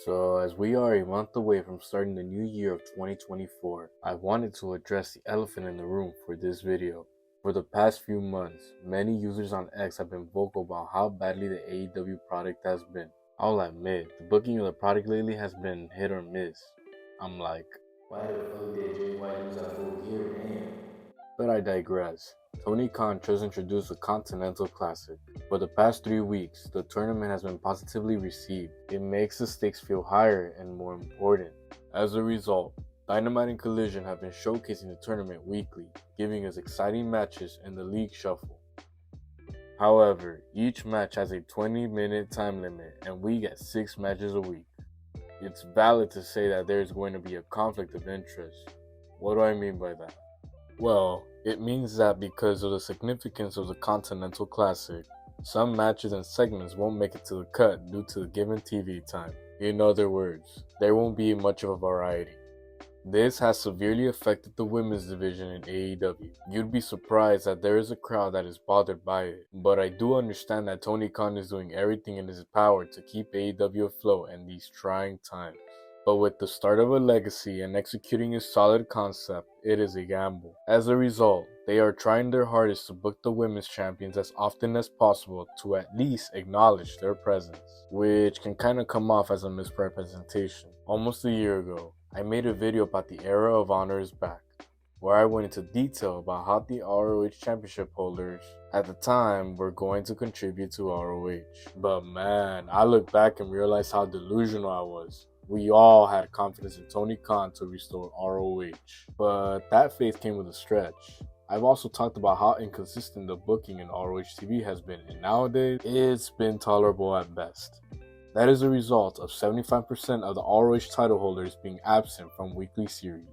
So, as we are a month away from starting the new year of 2024, I wanted to address the elephant in the room for this video. For the past few months, many users on X have been vocal about how badly the AEW product has been. I'll admit, the booking of the product lately has been hit or miss. I'm like, why the fuck did Jay White lose that full gear, man? But I digress. Tony Khan just introduced the Continental Classic. For the past 3 weeks, the tournament has been positively received. It makes the stakes feel higher and more important. As a result, Dynamite and Collision have been showcasing the tournament weekly, giving us exciting matches in the league shuffle. However, each match has a 20-minute time limit and we get 6 matches a week. It's valid to say that there is going to be a conflict of interest. What do I mean by that? Well, it means that because of the significance of the Continental Classic, some matches and segments won't make it to the cut due to the given TV time. In other words, there won't be much of a variety. This has severely affected the women's division in AEW. You'd be surprised that there is a crowd that is bothered by it, but I do understand that Tony Khan is doing everything in his power to keep AEW afloat in these trying times. But with the start of a legacy and executing a solid concept, it is a gamble. As a result, they are trying their hardest to book the women's champions as often as possible to at least acknowledge their presence, which can kind of come off as a misrepresentation. Almost a year ago, I made a video about the era of Honor is back, where I went into detail about how the ROH championship holders at the time were going to contribute to ROH. But man, I look back and realize how delusional I was. We all had confidence in Tony Khan to restore ROH, but that faith came with a stretch. I've also talked about how inconsistent the booking in ROH TV has been, and nowadays, it's been tolerable at best. That is a result of 75% of the ROH title holders being absent from weekly series.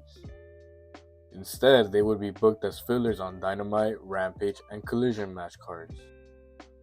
Instead, they would be booked as fillers on Dynamite, Rampage, and Collision match cards.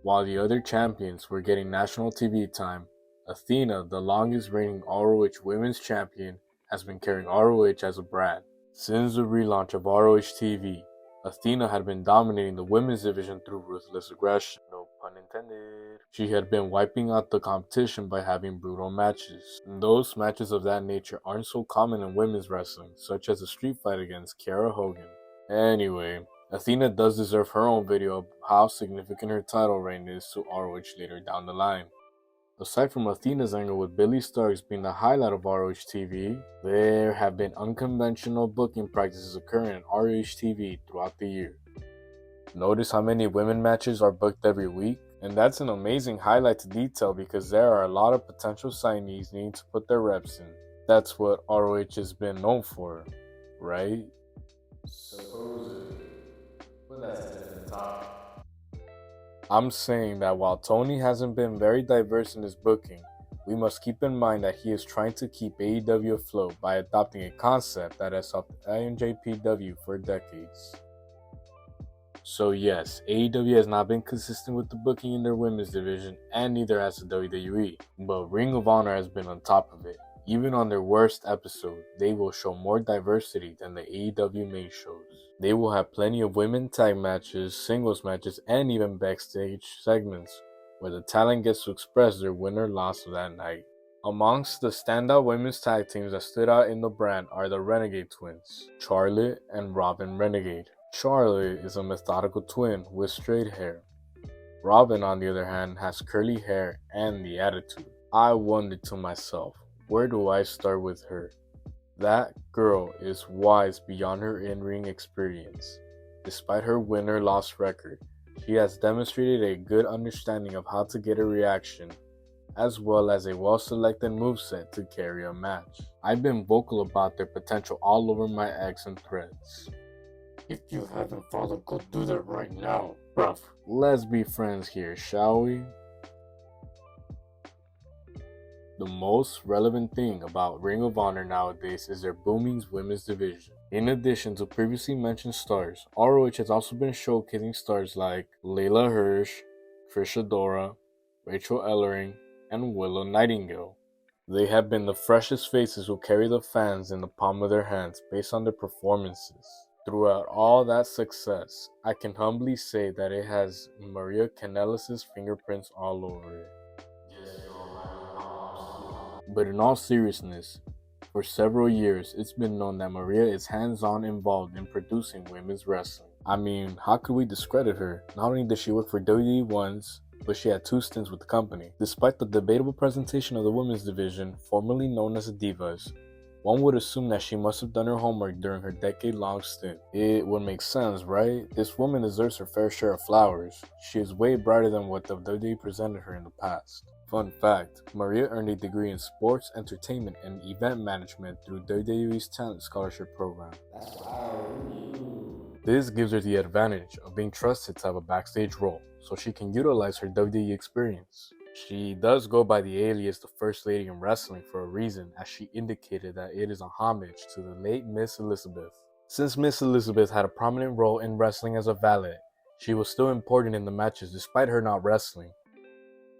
While the other champions were getting national TV time, Athena, the longest reigning ROH Women's Champion, has been carrying ROH as a brand. Since the relaunch of ROH TV, Athena had been dominating the women's division through ruthless aggression. No pun intended. She had been wiping out the competition by having brutal matches. And those matches of that nature aren't so common in women's wrestling, such as a street fight against Kiera Hogan. Anyway, Athena does deserve her own video of how significant her title reign is to ROH later down the line. Aside from Athena's angle with Billy Starks being the highlight of ROH TV, there have been unconventional booking practices occurring in ROH TV throughout the year. Notice how many women matches are booked every week? And that's an amazing highlight to detail because there are a lot of potential signees needing to put their reps in. That's what ROH has been known for, right? Supposedly. But that's a different topic. I'm saying that while Tony hasn't been very diverse in his booking, we must keep in mind that he is trying to keep AEW afloat by adopting a concept that has helped NJPW for decades. So yes, AEW has not been consistent with the booking in their women's division, and neither has the WWE, but Ring of Honor has been on top of it. Even on their worst episode, they will show more diversity than the AEW main shows. They will have plenty of women tag matches, singles matches, and even backstage segments where the talent gets to express their win or loss of that night. Amongst the standout women's tag teams that stood out in the brand are the Renegade Twins, Charlotte and Robin Renegade. Charlotte is a methodical twin with straight hair. Robin, on the other hand, has curly hair and the attitude. I wondered to myself, where do I start with her? That girl is wise beyond her in-ring experience. Despite her win or loss record, she has demonstrated a good understanding of how to get a reaction, as well as a well-selected moveset to carry a match. I've been vocal about their potential all over my X and threads. If you haven't followed, go do that right now, bruv. Let's be friends here, shall we? The most relevant thing about Ring of Honor nowadays is their booming women's division. In addition to previously mentioned stars, ROH has also been showcasing stars like Layla Hirsch, Trish Adora, Rachel Ellering, and Willow Nightingale. They have been the freshest faces who carry the fans in the palm of their hands based on their performances. Throughout all that success, I can humbly say that it has Maria Kanellis' fingerprints all over it. But in all seriousness, for several years, it's been known that Maria is hands-on involved in producing women's wrestling. I mean, how could we discredit her? Not only did she work for WWE once, but she had 2 stints with the company. Despite the debatable presentation of the women's division, formerly known as the Divas, one would assume that she must have done her homework during her decade-long stint. It would make sense, right? This woman deserves her fair share of flowers. She is way brighter than what the WWE presented her in the past. Fun fact, Maria earned a degree in sports, entertainment, and event management through WWE's Talent Scholarship Program. That's wild. This gives her the advantage of being trusted to have a backstage role, so she can utilize her WWE experience. She does go by the alias the First Lady in Wrestling for a reason, as she indicated that it is a homage to the late Miss Elizabeth. Since Miss Elizabeth had a prominent role in wrestling as a valet, she was still important in the matches despite her not wrestling.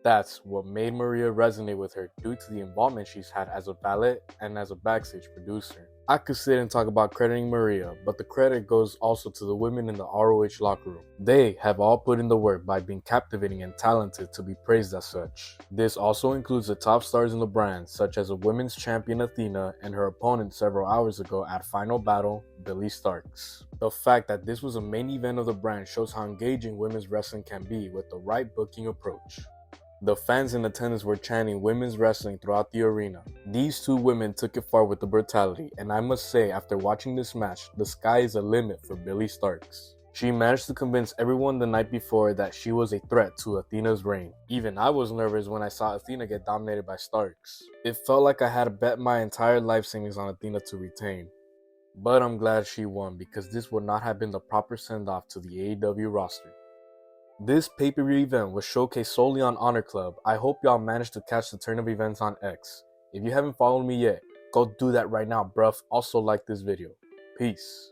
That's what made Maria resonate with her due to the involvement she's had as a valet and as a backstage producer. I could sit and talk about crediting Maria, but the credit goes also to the women in the ROH locker room. They have all put in the work by being captivating and talented to be praised as such. This also includes the top stars in the brand, such as a women's champion Athena and her opponent several hours ago at Final Battle, Billie Starkz. The fact that this was a main event of the brand shows how engaging women's wrestling can be with the right booking approach. The fans in attendance were chanting women's wrestling throughout the arena. These 2 women took it far with the brutality, and I must say, after watching this match, the sky is the limit for Billie Starkz. She managed to convince everyone the night before that she was a threat to Athena's reign. Even I was nervous when I saw Athena get dominated by Starkz. It felt like I had bet my entire life savings on Athena to retain. But I'm glad she won, because this would not have been the proper send-off to the AEW roster. This pay-per-view event was showcased solely on Honor Club. I hope y'all managed to catch the turn of events on X. If you haven't followed me yet, go do that right now, bruv. Also like this video. Peace.